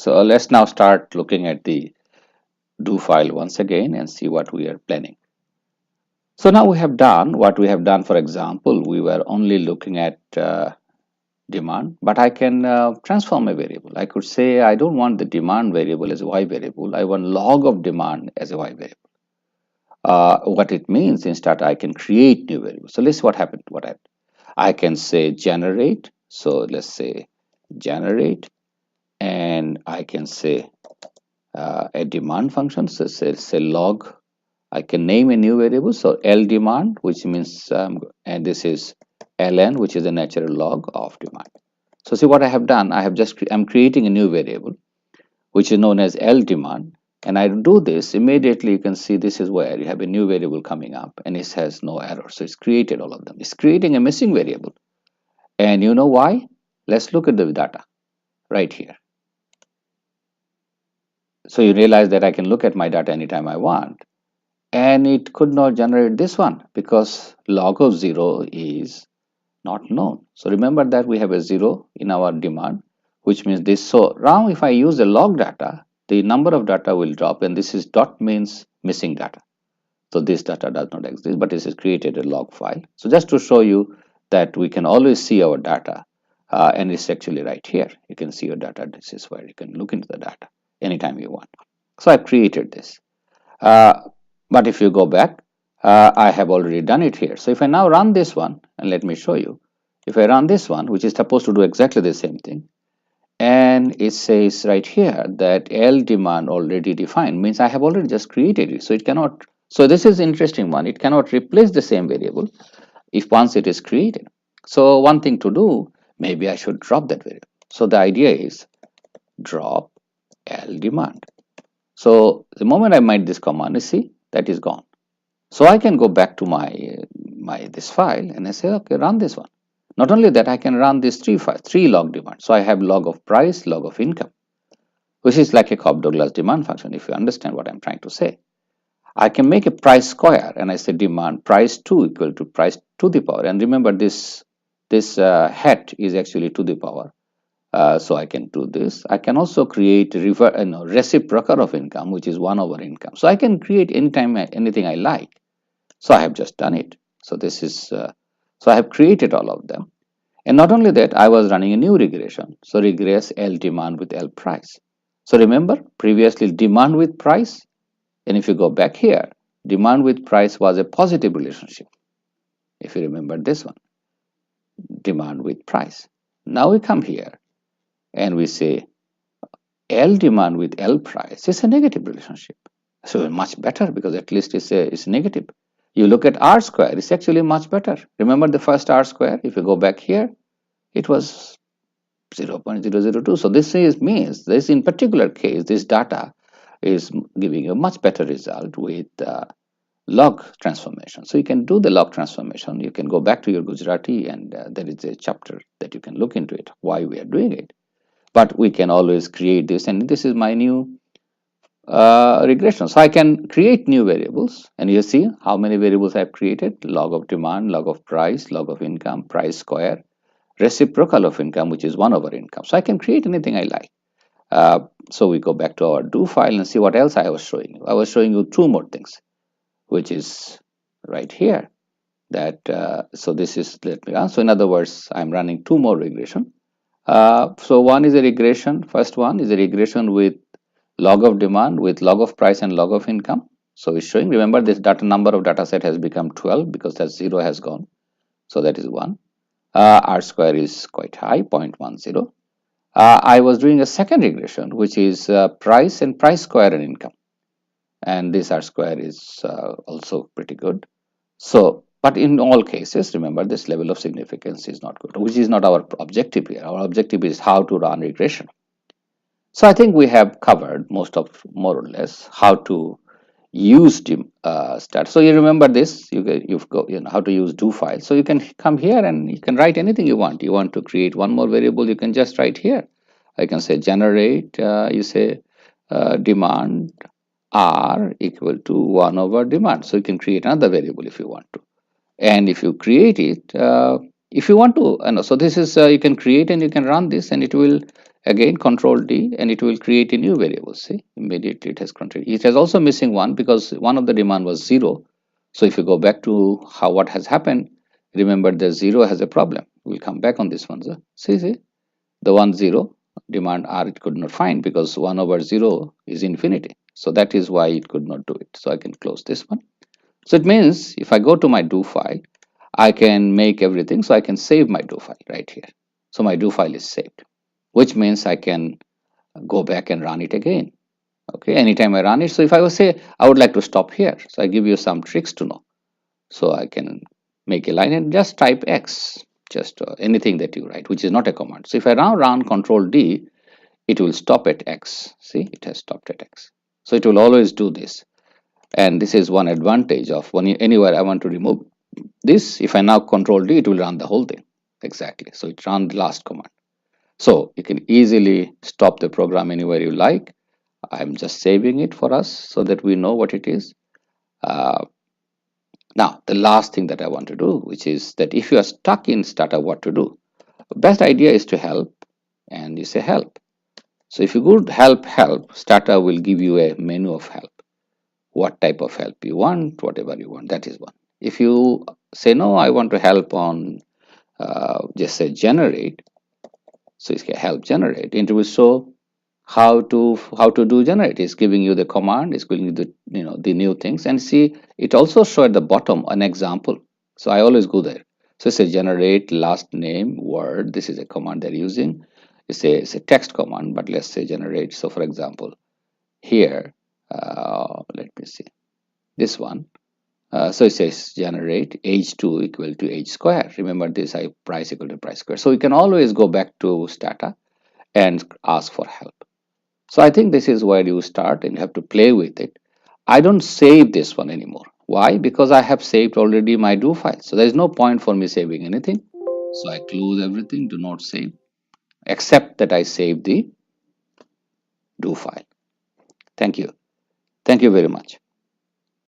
So let's now start looking at the do file once again and see what we are planning. So now we have done what we have done. For example, we were only looking at demand, but I can transform a variable. I could say I don't want the demand variable as a y variable. I want log of demand as a y variable. What it means instead, I can create new variables. So let's see what happened. I can say generate. So let's say generate, and I can say a demand function. So say log. I can name a new variable. So L demand, which means and this is ln, which is the natural log of demand. So see what I have done. I'm creating a new variable which is known as L demand, and I do this immediately. You can see this is where you have a new variable coming up, and it has no error. So it's created all of them. It's creating a missing variable, and you know why? Let's look at the data right here. So you realize that I can look at my data anytime I want, and it could not generate this one because log of 0 is not known. So remember that we have a 0 in our demand, which means this. So now if I use the log data, the number of data will drop, and this is dot means missing data. So this data does not exist, but this is created a log file. So just to show you that we can always see our data, and it's actually right here. You can see your data. This is where you can look into the data anytime you want. So I created this. But if you go back, I have already done it here. So if I now run this one, and let me show you, if I run this one, which is supposed to do exactly the same thing, and it says right here that L demand already defined, means I have already just created it. So it cannot, so this is interesting one, it cannot replace the same variable if once it is created. So one thing to do, maybe I should drop that variable. So the idea is drop L demand. So the moment I made this command, you see that is gone. So I can go back to my this file and I say, okay, run this one. Not only that, I can run these three log demands. So I have log of price, log of income, which is like a Cobb-Douglas demand function, if you understand what I'm trying to say. I can make a price square, and I say demand price 2 equal to price to the power. And remember, this hat is actually to the power. So I can do this. I can also create reciprocal of income, which is 1 over income. So I can create anytime anything I like. So I have just done it. So this is so I have created all of them. And not only that, I was running a new regression. So regress L demand with L price. So remember, previously demand with price, and if you go back here, demand with price was a positive relationship. If you remember this one, demand with price. Now we come here and we say L demand with L price is a negative relationship. So much better because at least it's negative. You look at R square, it's actually much better. Remember the first R square, if you go back here, it was 0.002. So this means this in particular case, this data is giving a much better result with log transformation. So you can do the log transformation. You can go back to your Gujarati, and there is a chapter that you can look into it, why we are doing it. But we can always create this, and this is my new regression. So I can create new variables, and you see how many variables I have created: log of demand, log of price, log of income, price square, reciprocal of income, which is 1 over income. So I can create anything I like. So we go back to our do file and see what else I was showing you. I was showing you 2 more things, which is right here. That so this is, let me run. So in other words, I'm running 2 more regression. So one is a regression. First one is a regression with log of demand, with log of price and log of income. So it's showing, remember this data number of data set has become 12 because that 0 has gone. So that is 1. R square is quite high, 0.10. I was doing a second regression, which is price and price square and income. And this R square is also pretty good. So, but in all cases, remember this level of significance is not good, which is not our objective here. Our objective is how to run regression. So I think we have covered most of, more or less, how to use STATA. So you remember this, you've got, how to use do file. So you can come here and you can write anything you want. You want to create one more variable, you can just write here. I can say generate, you say demand R equal to 1 over demand. So you can create another variable if you want to. And if you create it, if you want to, so this is, you can create and you can run this, and it will Again, Control D, and it will create a new variable. See, immediately it has control. It has also missing one because one of the demand was 0. So if you go back to how what has happened, remember the 0 has a problem. We'll come back on this one. So see, the 1 0 demand R it could not find because 1 over 0 is infinity. So that is why it could not do it. So I can close this one. So it means if I go to my do file, I can make everything. So I can save my do file right here. So my do file is saved, which means I can go back and run it again. Okay, anytime I run it. So if I was say I would like to stop here, so I give you some tricks to know. So I can make a line and just type X, just anything that you write, which is not a command. So if I now run Control D, it will stop at X. See, it has stopped at X. So it will always do this. And this is one advantage of when anywhere I want to remove this. If I now Control D, it will run the whole thing. Exactly. So it ran the last command. So you can easily stop the program anywhere you like. I'm just saving it for us so that we know what it is. Uh, Now, the last thing that I want to do, which is that if you are stuck in STATA, what to do? Best idea is to help, and you say help. So if you go to help, STATA will give you a menu of help. What type of help you want, whatever you want, that is one. If you say no, I want to help on just say generate, so it's help generate. It will show how to do generate. It's giving you the command, it's giving you the the new things, and see it also show at the bottom an example. So I always go there. So it says generate last name word. This is a command they're using. It's a text command, but let's say generate. So for example, here, let me see this one. So it says generate age2 equal to age square. Remember this, I price equal to price square. So you can always go back to stata and ask for help. So I think this is where you start and you have to play with it. I don't save this one anymore. Why? Because I have saved already my do file. So there is no point for me saving anything. So I close everything, do not save, except that I save the do file. Thank you. Thank you very much.